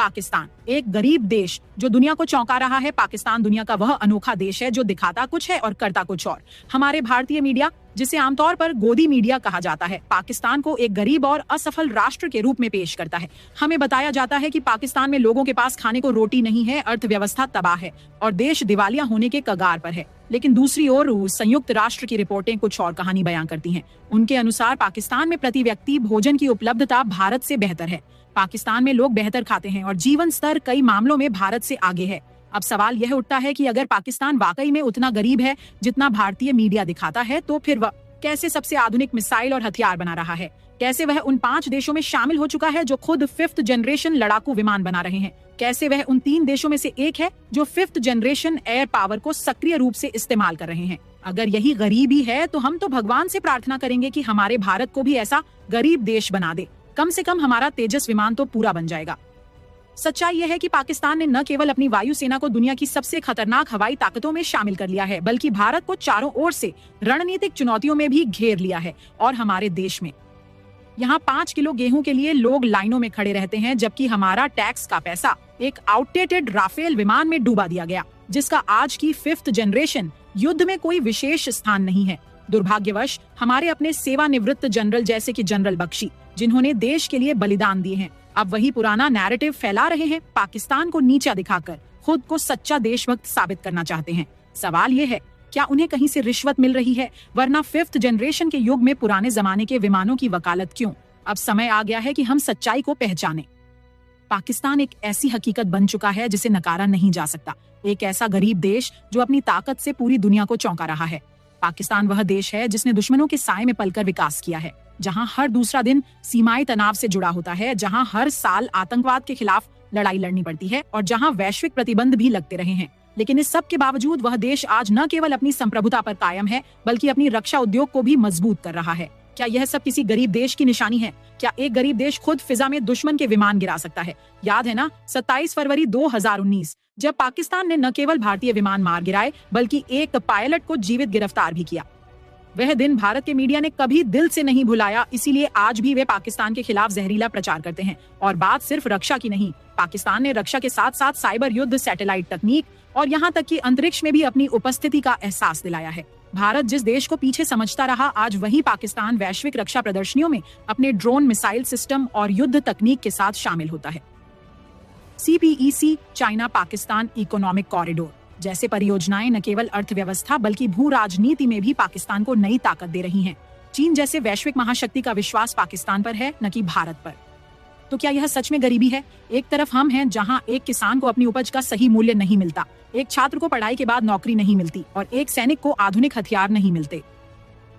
पाकिस्तान, एक गरीब देश जो दुनिया को चौंका रहा है। पाकिस्तान दुनिया का वह अनोखा देश है जो दिखाता कुछ है और करता कुछ और। हमारे भारतीय मीडिया, जिसे आमतौर पर गोदी मीडिया कहा जाता है, पाकिस्तान को एक गरीब और असफल राष्ट्र के रूप में पेश करता है। हमें बताया जाता है कि पाकिस्तान में लोगों के पास खाने को रोटी नहीं है, अर्थव्यवस्था तबाह है और देश दिवालिया होने के कगार पर है। लेकिन दूसरी ओर संयुक्त राष्ट्र की रिपोर्टें कुछ और कहानी बयां करती हैं। उनके अनुसार पाकिस्तान में प्रति व्यक्ति भोजन की उपलब्धता भारत से बेहतर है। पाकिस्तान में लोग बेहतर खाते हैं और जीवन स्तर कई मामलों में भारत से आगे है। अब सवाल यह उठता है कि अगर पाकिस्तान वाकई में उतना गरीब है जितना भारतीय मीडिया दिखाता है, तो फिर वह कैसे सबसे आधुनिक मिसाइल और हथियार बना रहा है? कैसे वह उन 5 देशों में शामिल हो चुका है जो खुद 5th जनरेशन लड़ाकू विमान बना रहे हैं? कैसे वह उन 3 देशों में से एक है जो 5th जनरेशन एयर पावर को सक्रिय रूप से इस्तेमाल कर रहे हैं? अगर यही गरीबी है तो हम तो भगवान से प्रार्थना करेंगे कि हमारे भारत को भी ऐसा गरीब देश बना दे। कम से कम हमारा तेजस विमान तो पूरा बन जाएगा। सच्चाई यह है कि पाकिस्तान ने न केवल अपनी वायुसेना को दुनिया की सबसे खतरनाक हवाई ताकतों में शामिल कर लिया है, बल्कि भारत को चारों ओर से रणनीतिक चुनौतियों में भी घेर लिया है। और हमारे देश में यहाँ 5 किलो गेहूं के लिए लोग लाइनों में खड़े रहते हैं, जबकि हमारा टैक्स का पैसा एक आउटडेटेड राफेल विमान में डूबा दिया गया, जिसका आज की 5th जनरेशन युद्ध में कोई विशेष स्थान नहीं है। दुर्भाग्यवश हमारे अपने सेवानिवृत्त जनरल जैसे कि जनरल बख्शी, जिन्होंने देश के लिए बलिदान दिए हैं, अब वही पुराना नैरेटिव फैला रहे हैं। पाकिस्तान को नीचा दिखाकर खुद को सच्चा देशभक्त साबित करना चाहते हैं। सवाल ये है, क्या उन्हें कहीं से रिश्वत मिल रही है? वरना 5th जनरेशन के युग में पुराने जमाने के विमानों की वकालत क्यों? अब समय आ गया है कि हम सच्चाई को पहचानें। पाकिस्तान एक ऐसी हकीकत बन चुका है जिसे नकारा नहीं जा सकता। एक ऐसा गरीब देश जो अपनी ताकत से पूरी दुनिया को चौंका रहा है। पाकिस्तान वह देश है जिसने दुश्मनों के साए में पलकर विकास किया है, जहां हर दूसरा दिन सीमाई तनाव से जुड़ा होता है, जहां हर साल आतंकवाद के खिलाफ लड़ाई लड़नी पड़ती है और जहां वैश्विक प्रतिबंध भी लगते रहे हैं। लेकिन इस सब के बावजूद वह देश आज न केवल अपनी संप्रभुता पर कायम है, बल्कि अपनी रक्षा उद्योग को भी मजबूत कर रहा है। क्या यह सब किसी गरीब देश की निशानी है? क्या एक गरीब देश खुद फिजा में दुश्मन के विमान गिरा सकता है? याद है ना 27 फरवरी 2019, जब पाकिस्तान ने न केवल भारतीय विमान मार गिराए, बल्कि एक पायलट को जीवित गिरफ्तार भी किया। वह दिन भारत के मीडिया ने कभी दिल से नहीं भुलाया, इसीलिए आज भी वे पाकिस्तान के खिलाफ जहरीला प्रचार करते हैं। और बात सिर्फ रक्षा की नहीं, पाकिस्तान ने रक्षा के साथ साथ साइबर युद्ध, सैटेलाइट तकनीक और यहाँ तक कि अंतरिक्ष में भी अपनी उपस्थिति का एहसास दिलाया है। भारत जिस देश को पीछे समझता रहा, आज वही पाकिस्तान वैश्विक रक्षा प्रदर्शनियों में अपने ड्रोन, मिसाइल सिस्टम और युद्ध तकनीक के साथ शामिल होता है। CPEC, China Pakistan economic corridor जैसे परियोजनाएं न केवल अर्थव्यवस्था बल्कि भू राजनीति में भी पाकिस्तान को नई ताकत दे रही हैं। चीन जैसे वैश्विक महाशक्ति का विश्वास पाकिस्तान पर है, न कि भारत पर। तो क्या यह सच में गरीबी है? एक तरफ हम हैं जहां एक किसान को अपनी उपज का सही मूल्य नहीं मिलता, एक छात्र को पढ़ाई के बाद नौकरी नहीं मिलती और एक सैनिक को आधुनिक हथियार नहीं मिलते।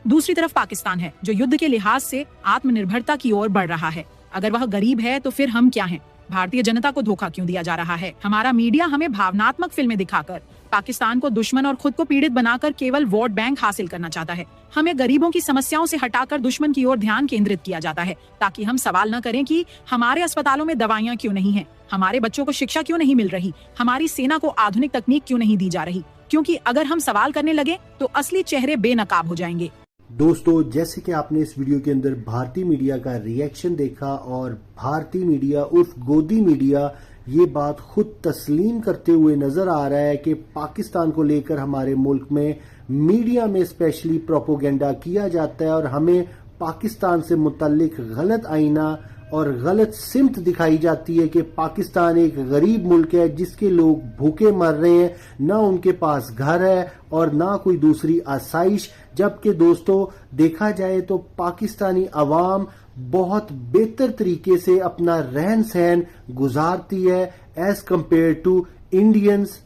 दूसरी तरफ पाकिस्तान है जो युद्ध के लिहाज से आत्मनिर्भरता की ओर बढ़ रहा है। अगर वह गरीब है तो फिर हम क्या हैं? भारतीय जनता को धोखा क्यों दिया जा रहा है? हमारा मीडिया हमें भावनात्मक फिल्में दिखाकर पाकिस्तान को दुश्मन और खुद को पीड़ित बनाकर केवल वोट बैंक हासिल करना चाहता है। हमें गरीबों की समस्याओं से हटाकर दुश्मन की ओर ध्यान केंद्रित किया जाता है, ताकि हम सवाल न करें कि हमारे अस्पतालों में दवाइयां क्यों नहीं हैं, हमारे बच्चों को शिक्षा क्यों नहीं मिल रही, हमारी सेना को आधुनिक तकनीक क्यों नहीं दी जा रही। क्योंकि अगर हम सवाल करने लगे तो असली चेहरे बेनकाब हो जाएंगे। दोस्तों, जैसे कि आपने इस वीडियो के अंदर भारतीय मीडिया का रिएक्शन देखा और भारतीय मीडिया उर्फ गोदी मीडिया ये बात खुद तस्लीम करते हुए नजर आ रहा है कि पाकिस्तान को लेकर हमारे मुल्क में मीडिया में स्पेशली प्रोपोगेंडा किया जाता है और हमें पाकिस्तान से मुतल्लिक गलत आईना और गलत सिमत दिखाई जाती है कि पाकिस्तान एक गरीब मुल्क है जिसके लोग भूखे मर रहे हैं, ना उनके पास घर है और ना कोई दूसरी आसाइश। जबकि दोस्तों देखा जाए तो पाकिस्तानी अवाम बहुत बेहतर तरीके से अपना रहन सहन गुजारती है एज कंपेयर टू इंडियंस।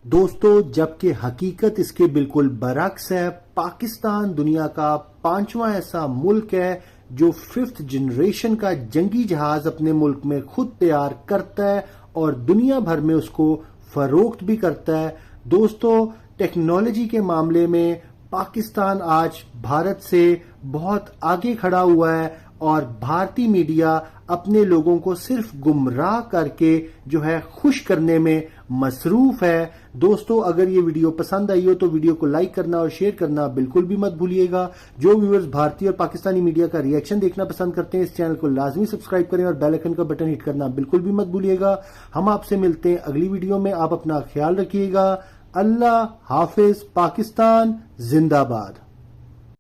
दोस्तों, जबकि हकीकत इसके बिल्कुल बरक्स है। पाकिस्तान दुनिया का 5वां ऐसा मुल्क है जो 5th जनरेशन का जंगी जहाज अपने मुल्क में खुद तैयार करता है और दुनिया भर में उसको फरोख्त भी करता है। दोस्तों, टेक्नोलॉजी के मामले में पाकिस्तान आज भारत से बहुत आगे खड़ा हुआ है और भारतीय मीडिया अपने लोगों को सिर्फ गुमराह करके जो है खुश करने में मसरूफ है। दोस्तों, अगर ये वीडियो पसंद आई हो तो वीडियो को लाइक करना और शेयर करना बिल्कुल भी मत भूलिएगा। जो व्यूअर्स भारतीय और पाकिस्तानी मीडिया का रिएक्शन देखना पसंद करते हैं, इस चैनल को लाजमी सब्सक्राइब करें और बेल आइकन का बटन हिट करना बिल्कुल भी मत भूलिएगा। हम आपसे मिलते हैं अगली वीडियो में। आप अपना ख्याल रखिएगा। अल्लाह हाफिज। पाकिस्तान जिंदाबाद।